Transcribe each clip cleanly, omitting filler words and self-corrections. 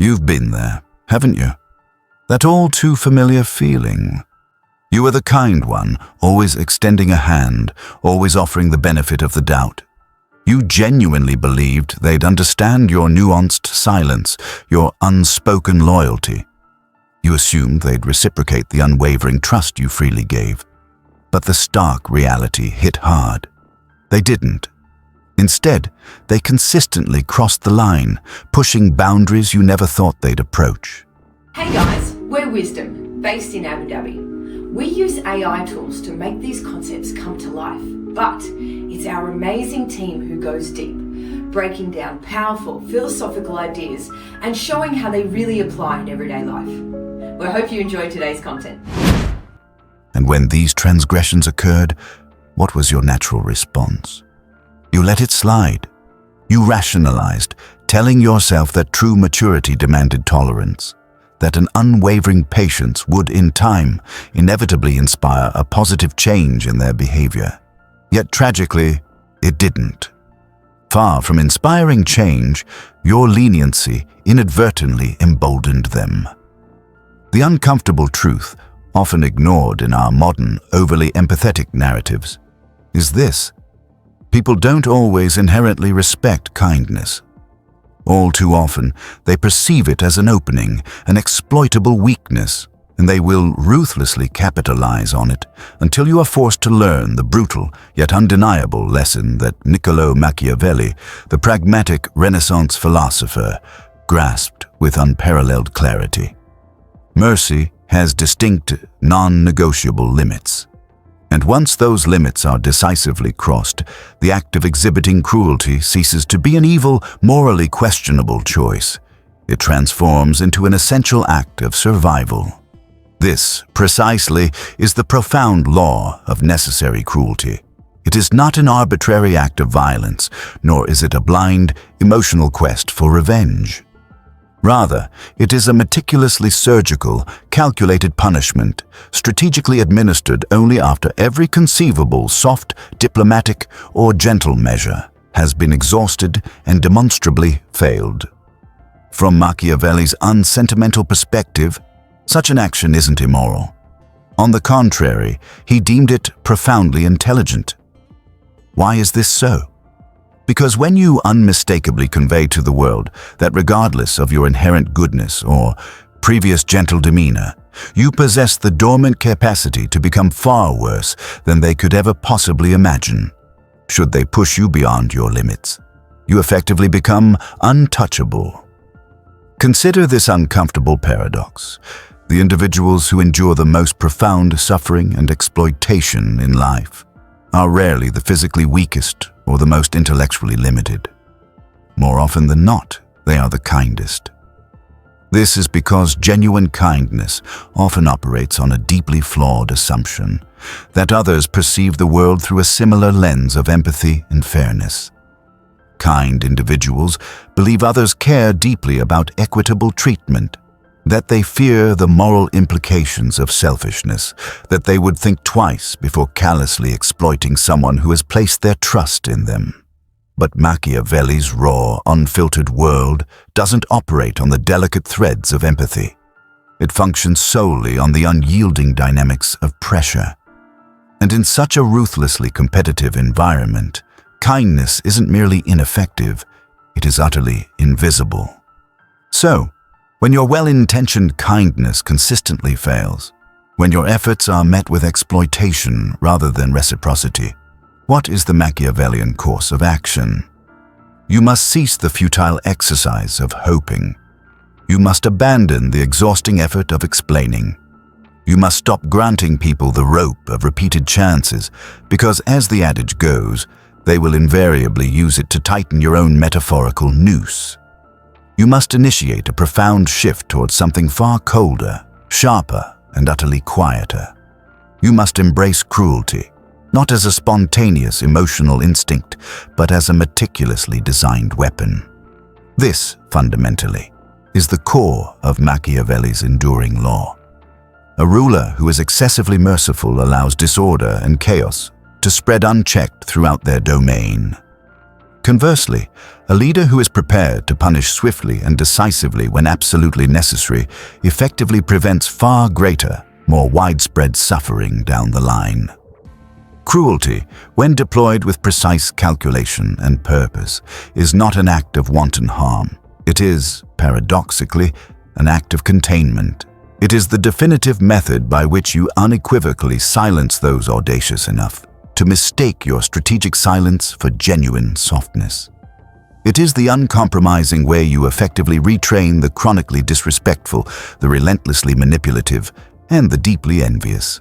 You've been there, haven't you? That all too familiar feeling. You were the kind one, always extending a hand, always offering the benefit of the doubt. You genuinely believed they'd understand your nuanced silence, your unspoken loyalty. You assumed they'd reciprocate the unwavering trust you freely gave. But the stark reality hit hard. They didn't. Instead, they consistently crossed the line, pushing boundaries you never thought they'd approach. Hey guys, we're Wisdom, based in Abu Dhabi. We use AI tools to make these concepts come to life, but it's our amazing team who goes deep, breaking down powerful philosophical ideas and showing how they really apply in everyday life. We hope you enjoyed today's content. And when these transgressions occurred, what was your natural response? You let it slide. You rationalized, telling yourself that true maturity demanded tolerance, that an unwavering patience would, in time, inevitably inspire a positive change in their behavior. Yet tragically, it didn't. Far from inspiring change, your leniency inadvertently emboldened them. The uncomfortable truth, often ignored in our modern, overly empathetic narratives, is this: people don't always inherently respect kindness. All too often, they perceive it as an opening, an exploitable weakness, and they will ruthlessly capitalize on it until you are forced to learn the brutal yet undeniable lesson that Niccolo Machiavelli, the pragmatic Renaissance philosopher, grasped with unparalleled clarity. Mercy has distinct, non-negotiable limits. And once those limits are decisively crossed, the act of exhibiting cruelty ceases to be an evil, morally questionable choice. It transforms into an essential act of survival. This, precisely, is the profound law of necessary cruelty. It is not an arbitrary act of violence, nor is it a blind, emotional quest for revenge. Rather, it is a meticulously surgical, calculated punishment, strategically administered only after every conceivable soft, diplomatic, or gentle measure has been exhausted and demonstrably failed. From Machiavelli's unsentimental perspective, such an action isn't immoral. On the contrary, he deemed it profoundly intelligent. Why is this so? Because when you unmistakably convey to the world that regardless of your inherent goodness or previous gentle demeanor, you possess the dormant capacity to become far worse than they could ever possibly imagine. Should they push you beyond your limits, you effectively become untouchable. Consider this uncomfortable paradox. The individuals who endure the most profound suffering and exploitation in life are rarely the physically weakest or the most intellectually limited. More often than not, they are the kindest. This is because genuine kindness often operates on a deeply flawed assumption that others perceive the world through a similar lens of empathy and fairness. Kind individuals believe others care deeply about equitable treatment, that they fear the moral implications of selfishness, that they would think twice before callously exploiting someone who has placed their trust in them. But Machiavelli's raw, unfiltered world doesn't operate on the delicate threads of empathy. It functions solely on the unyielding dynamics of pressure. And in such a ruthlessly competitive environment, kindness isn't merely ineffective, it is utterly invisible. So, when your well-intentioned kindness consistently fails, when your efforts are met with exploitation rather than reciprocity, what is the Machiavellian course of action? You must cease the futile exercise of hoping. You must abandon the exhausting effort of explaining. You must stop granting people the rope of repeated chances, because as the adage goes, they will invariably use it to tighten your own metaphorical noose. You must initiate a profound shift towards something far colder, sharper, and utterly quieter. You must embrace cruelty, not as a spontaneous emotional instinct, but as a meticulously designed weapon. This, fundamentally, is the core of Machiavelli's enduring law. A ruler who is excessively merciful allows disorder and chaos to spread unchecked throughout their domain. Conversely, a leader who is prepared to punish swiftly and decisively when absolutely necessary effectively prevents far greater, more widespread suffering down the line. Cruelty, when deployed with precise calculation and purpose, is not an act of wanton harm. It is, paradoxically, an act of containment. It is the definitive method by which you unequivocally silence those audacious enough to mistake your strategic silence for genuine softness. It is the uncompromising way you effectively retrain the chronically disrespectful, the relentlessly manipulative, and the deeply envious.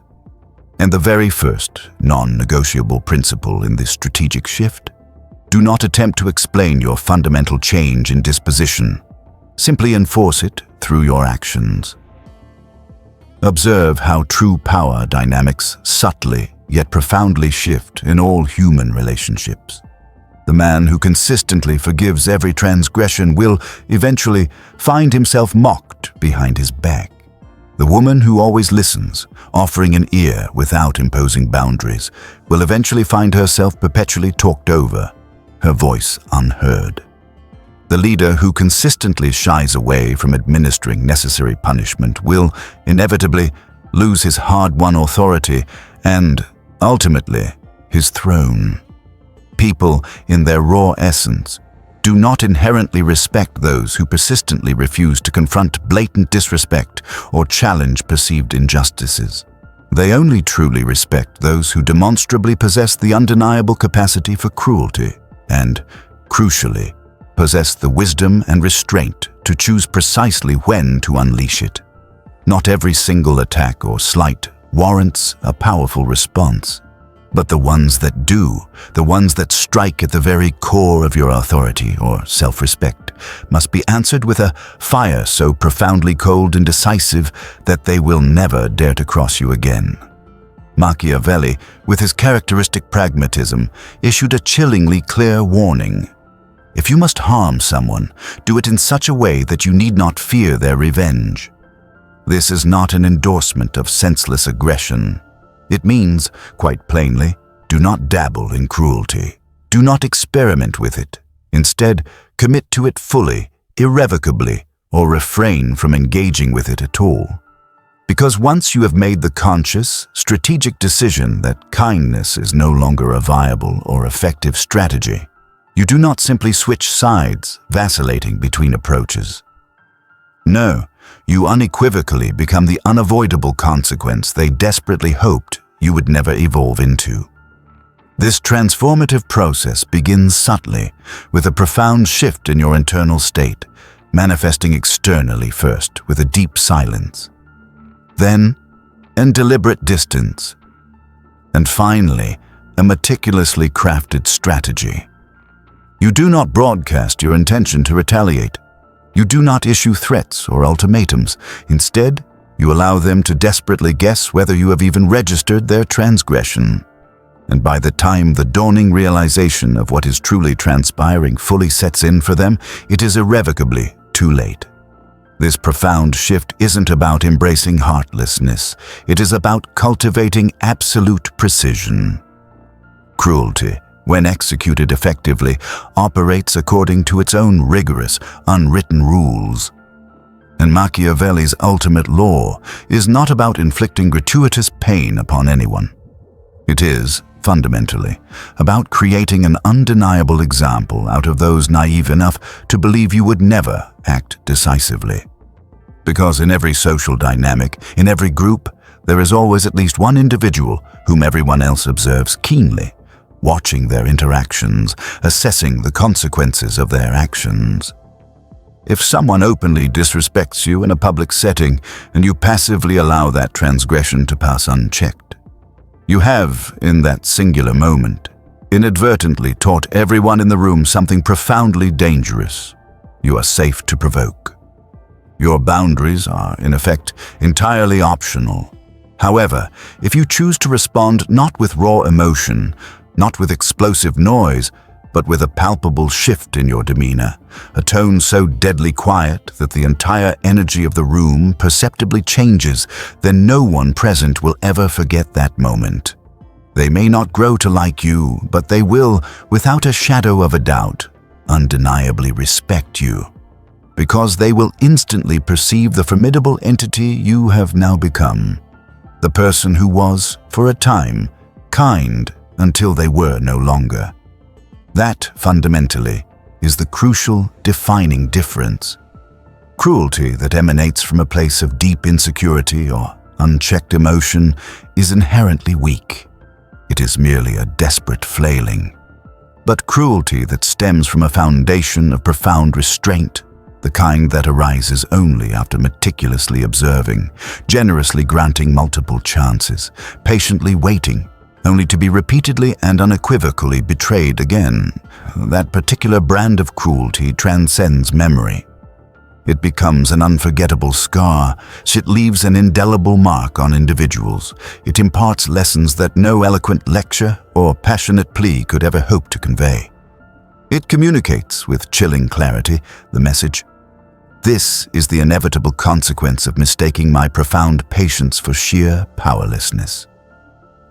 And the very first, non-negotiable principle in this strategic shift: do not attempt to explain your fundamental change in disposition. Simply enforce it through your actions. Observe how true power dynamics subtly yet profoundly shift in all human relationships. The man who consistently forgives every transgression will eventually find himself mocked behind his back. The woman who always listens, offering an ear without imposing boundaries, will eventually find herself perpetually talked over, her voice unheard. The leader who consistently shies away from administering necessary punishment will inevitably lose his hard-won authority and, ultimately, his throne. People, in their raw essence, do not inherently respect those who persistently refuse to confront blatant disrespect or challenge perceived injustices. They only truly respect those who demonstrably possess the undeniable capacity for cruelty and, crucially, possess the wisdom and restraint to choose precisely when to unleash it. Not every single attack or slight warrants a powerful response, but the ones that do, the ones that strike at the very core of your authority or self-respect, must be answered with a fire so profoundly cold and decisive that they will never dare to cross you again. Machiavelli, with his characteristic pragmatism, issued a chillingly clear warning. If you must harm someone, do it in such a way that you need not fear their revenge. This is not an endorsement of senseless aggression. It means, quite plainly, do not dabble in cruelty. Do not experiment with it. Instead, commit to it fully, irrevocably, or refrain from engaging with it at all. Because once you have made the conscious, strategic decision that kindness is no longer a viable or effective strategy, you do not simply switch sides, vacillating between approaches. No, you unequivocally become the unavoidable consequence they desperately hoped you would never evolve into. This transformative process begins subtly, with a profound shift in your internal state, manifesting externally first with a deep silence, then in deliberate distance, and finally, a meticulously crafted strategy. You do not broadcast your intention to retaliate. You do not issue threats or ultimatums. Instead, you allow them to desperately guess whether you have even registered their transgression. And by the time the dawning realization of what is truly transpiring fully sets in for them, it is irrevocably too late. This profound shift isn't about embracing heartlessness. It is about cultivating absolute precision. Cruelty, when executed effectively, operates according to its own rigorous, unwritten rules. And Machiavelli's ultimate law is not about inflicting gratuitous pain upon anyone. It is, fundamentally, about creating an undeniable example out of those naive enough to believe you would never act decisively. Because in every social dynamic, in every group, there is always at least one individual whom everyone else observes keenly, watching their interactions, assessing the consequences of their actions. If someone openly disrespects you in a public setting and you passively allow that transgression to pass unchecked, you have, in that singular moment, inadvertently taught everyone in the room something profoundly dangerous. You are safe to provoke. Your boundaries are, in effect, entirely optional. However, if you choose to respond not with raw emotion, not with explosive noise, but with a palpable shift in your demeanor, a tone so deadly quiet that the entire energy of the room perceptibly changes, then no one present will ever forget that moment. They may not grow to like you, but they will, without a shadow of a doubt, undeniably respect you, because they will instantly perceive the formidable entity you have now become, the person who was, for a time, kind until they were no longer. That, fundamentally, is the crucial, defining difference. Cruelty that emanates from a place of deep insecurity or unchecked emotion is inherently weak. It is merely a desperate flailing. But cruelty that stems from a foundation of profound restraint, the kind that arises only after meticulously observing, generously granting multiple chances, patiently waiting, only to be repeatedly and unequivocally betrayed again, that particular brand of cruelty transcends memory. It becomes an unforgettable scar. It leaves an indelible mark on individuals. It imparts lessons that no eloquent lecture or passionate plea could ever hope to convey. It communicates with chilling clarity the message: "This is the inevitable consequence of mistaking my profound patience for sheer powerlessness."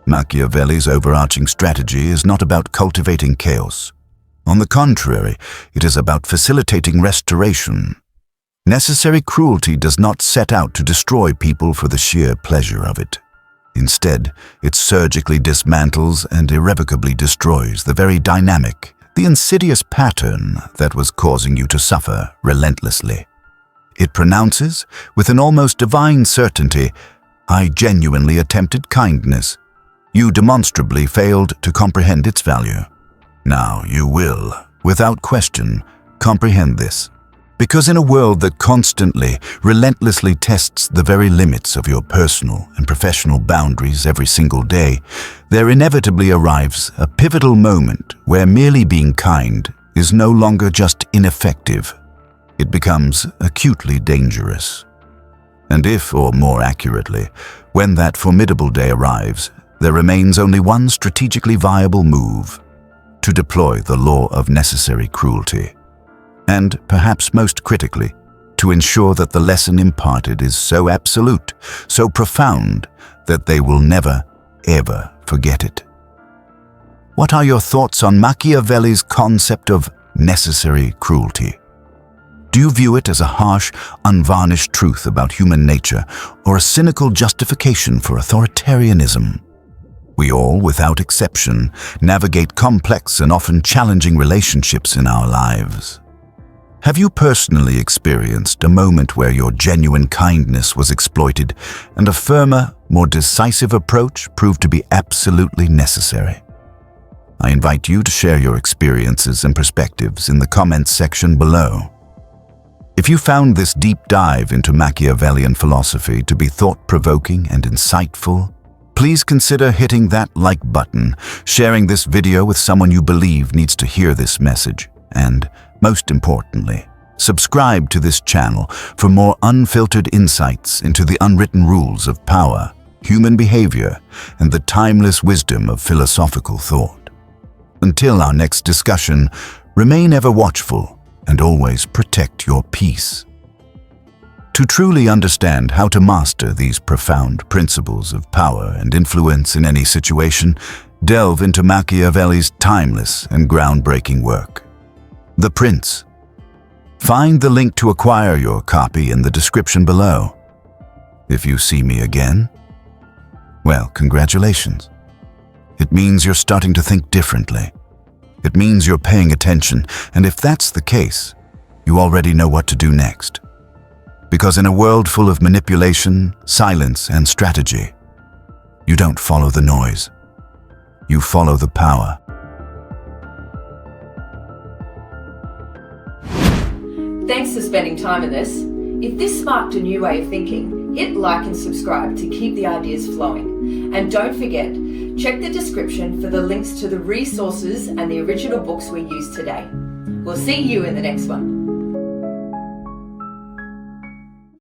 Machiavelli's overarching strategy is not about cultivating chaos. On the contrary, it is about facilitating restoration. Necessary cruelty does not set out to destroy people for the sheer pleasure of it. Instead, it surgically dismantles and irrevocably destroys the very dynamic, the insidious pattern that was causing you to suffer relentlessly. It pronounces, with an almost divine certainty, "I genuinely attempted kindness. You demonstrably failed to comprehend its value. Now you will, without question, comprehend this. Because in a world that constantly, relentlessly tests the very limits of your personal and professional boundaries every single day, there inevitably arrives a pivotal moment where merely being kind is no longer just ineffective. It becomes acutely dangerous. And if, or more accurately, when that formidable day arrives, there remains only one strategically viable move: to deploy the law of necessary cruelty. And, perhaps most critically, to ensure that the lesson imparted is so absolute, so profound, that they will never, ever forget it. What are your thoughts on Machiavelli's concept of necessary cruelty? Do you view it as a harsh, unvarnished truth about human nature, or a cynical justification for authoritarianism? We all, without exception, navigate complex and often challenging relationships in our lives. Have you personally experienced a moment where your genuine kindness was exploited and a firmer, more decisive approach proved to be absolutely necessary? I invite you to share your experiences and perspectives in the comments section below. If you found this deep dive into Machiavellian philosophy to be thought-provoking and insightful, please consider hitting that like button, sharing this video with someone you believe needs to hear this message, and, most importantly, subscribe to this channel for more unfiltered insights into the unwritten rules of power, human behavior, and the timeless wisdom of philosophical thought. Until our next discussion, remain ever watchful and always protect your peace. To truly understand how to master these profound principles of power and influence in any situation, delve into Machiavelli's timeless and groundbreaking work, The Prince. Find the link to acquire your copy in the description below. If you see me again, well, congratulations. It means you're starting to think differently. It means you're paying attention, and if that's the case, you already know what to do next. Because in a world full of manipulation, silence, and strategy, you don't follow the noise. You follow the power. Thanks for spending time in this. If this sparked a new way of thinking, hit like and subscribe to keep the ideas flowing. And don't forget, check the description for the links to the resources and the original books we used today. We'll see you in the next one.